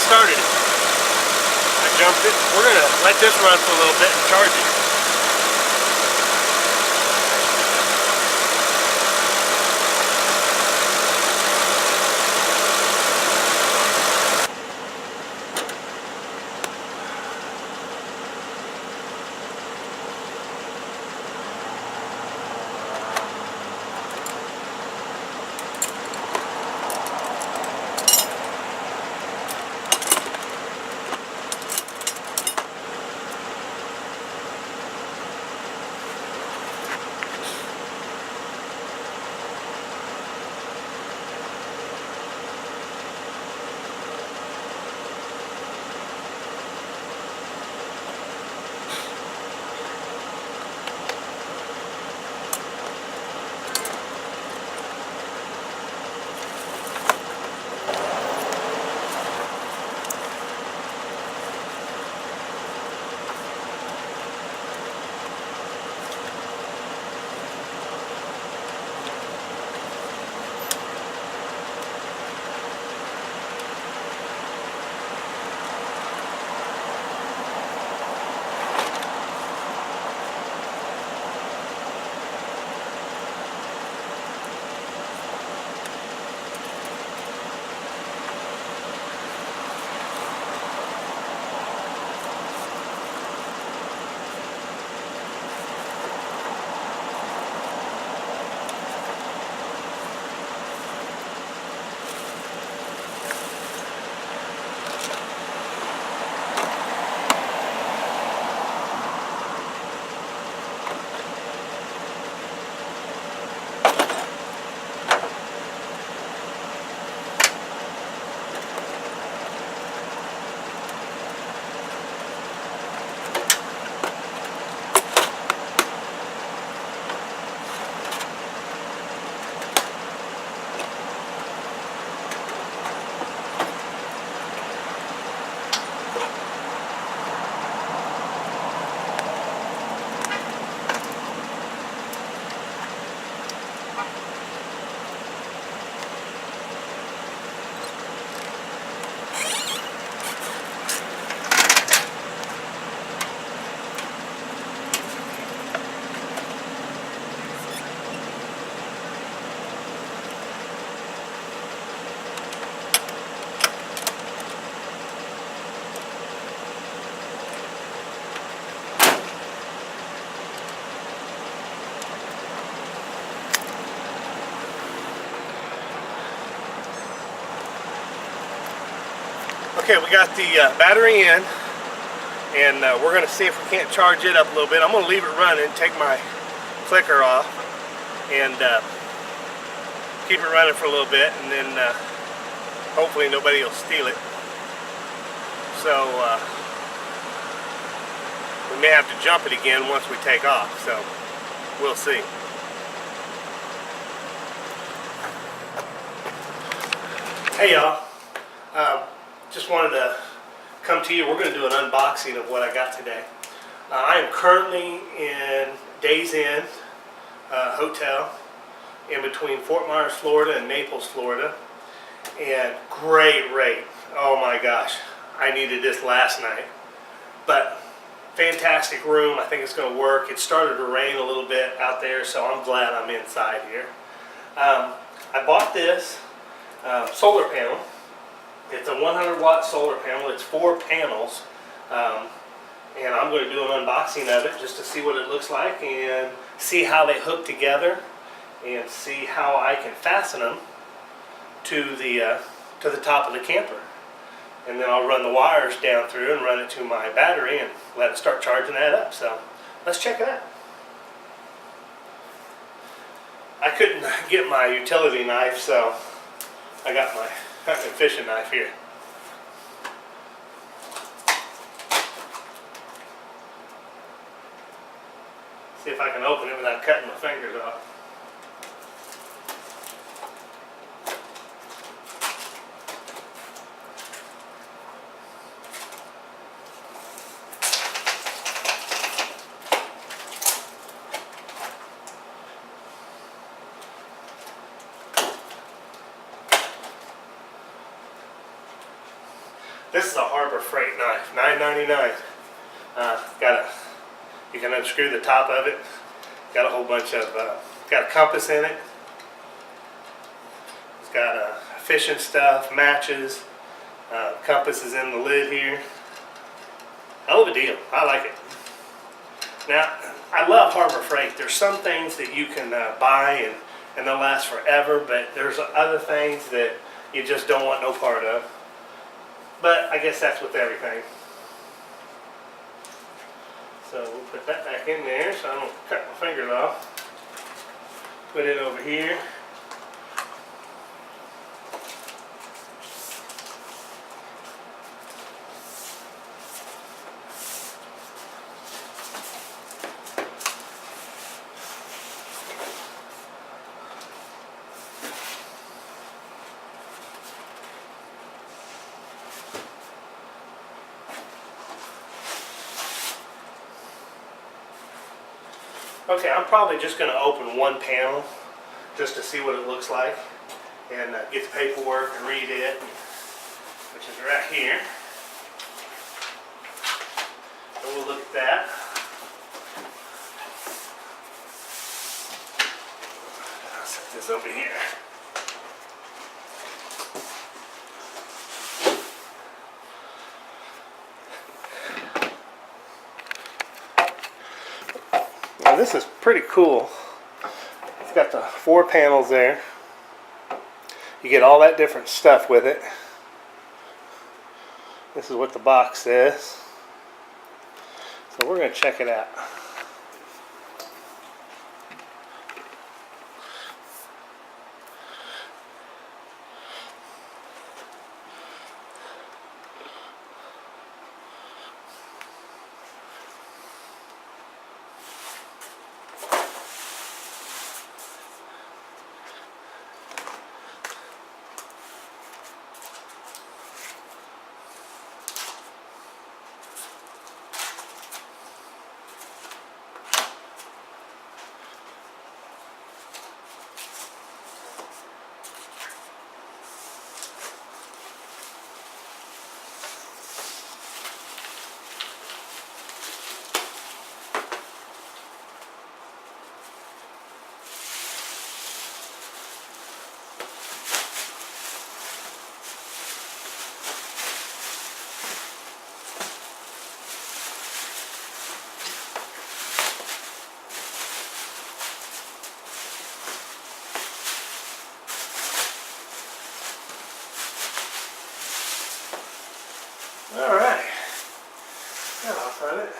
started it. I jumped it. We're going to let this run for a little bit and charge it. Okay, we got the battery in, and we're going to see if we can't charge it up a little bit. I'm going to leave it running, take my clicker off, and keep it running for a little bit, and then hopefully nobody will steal it. So we may have to jump it again once we take off, so we'll see. Hey y'all. Just wanted to come to you. We're going to do an unboxing of what I got today. I am currently in Days Inn Hotel in between Fort Myers, Florida and Naples, Florida. And great rate. Oh my gosh. I needed this last night. But fantastic room. I think it's going to work. It started to rain a little bit out there, so I'm glad I'm inside here. I bought this solar panel. It's a 100-watt solar panel. It's 4 panels, and I'm going to do an unboxing of it just to see what it looks like and see how they hook together and see how I can fasten them to the top of the camper. And then I'll run the wires down through and run it to my battery and let it start charging that up. So let's check it out. I couldn't get my utility knife, so I got my fishing knife here. See if I can open it without cutting my fingers off. This is a Harbor Freight knife, $9.99. You can unscrew the top of it. Got a whole bunch of, got a compass in it. It's got fishing stuff, matches. Compass is in the lid here. Hell of a deal. I like it. Now, I love Harbor Freight. There's some things that you can buy and they'll last forever, but there's other things that you just don't want no part of. But I guess that's with everything. So we'll put that back in there so I don't cut my fingers off. Put it over here. Okay, I'm probably just going to open one panel just to see what it looks like and get the paperwork and read it, which is right here. So we'll look at that. I'll set this over here. Now this is pretty cool. It's got the 4 panels there. You get all that different stuff with it. This is what the box says. So we're going to check it out. Alright, got off of it.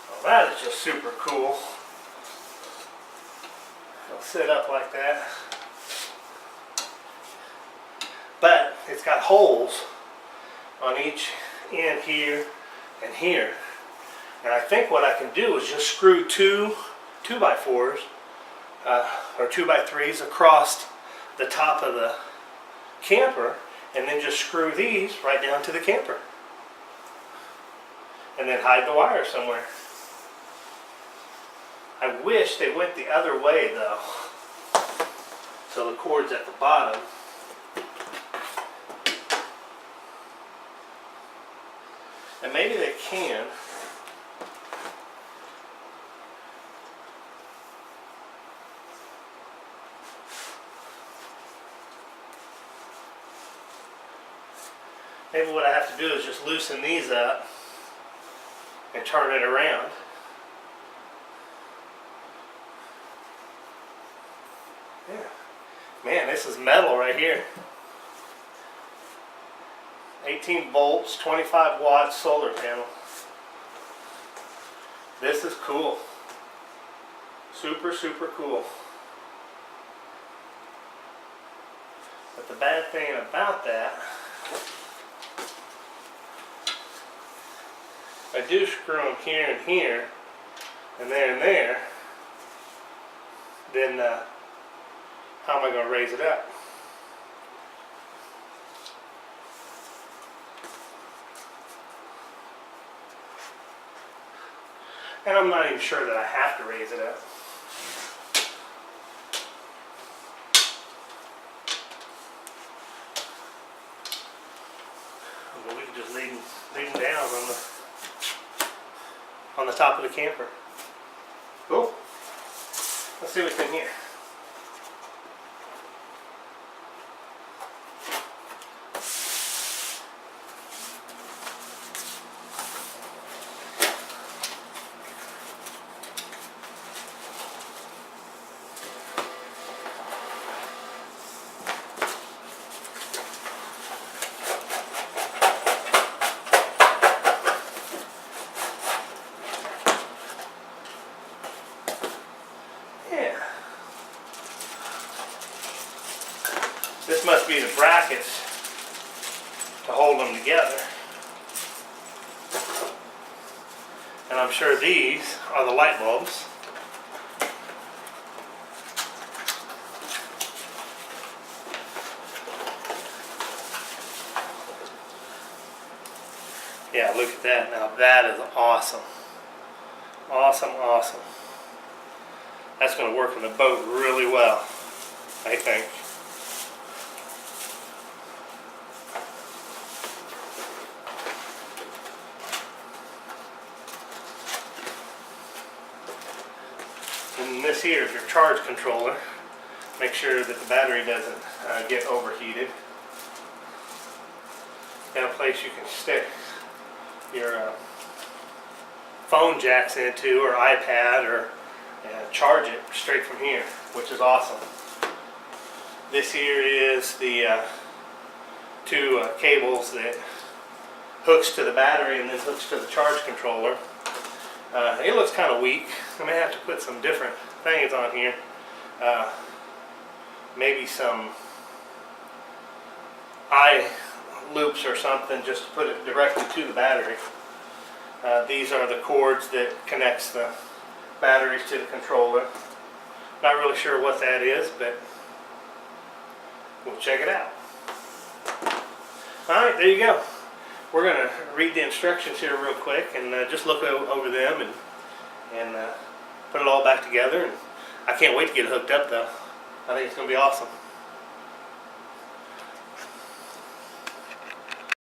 Well, that is just super cool. It'll sit up like that. But it's got holes on each end here and here. And I think what I can do is just screw two 2x4s or 2x3s across the top of the camper and then just screw these right down to the camper. And then hide the wire somewhere. I wish they went the other way though. So the cord's at the bottom. And maybe they can. Maybe what I have to do is just loosen these up and turn it around. Yeah. Man, this is metal right here. 18 volts, 25 watts solar panel. This is cool. Super, super cool. But the bad thing about that, I do screw them here and here, and there, then How am I going to raise it up? And I'm not even sure that I have to raise it up. But we can just leave them down on the top of the camper. Cool. Let's see what's in here. This must be the brackets to hold them together. And I'm sure these are the light bulbs. Yeah, look at that. Now that is awesome. Awesome, awesome. That's going to work on the boat really well, I think. And this here is your charge controller. Make sure that the battery doesn't get overheated. Got a place you can stick your phone jacks into, or iPad, or charge it straight from here, which is awesome. This here is the two cables that hooks to the battery and then hooks to the charge controller. It looks kind of weak. I may have to put some different things on here. Maybe some eye loops or something, just to put it directly to the battery. These are the cords that connects the batteries to the controller. Not really sure what that is, but we'll check it out. Alright, there you go. We're going to read the instructions here real quick and just look over them and put it all back together. And I can't wait to get it hooked up though. I think it's going to be awesome.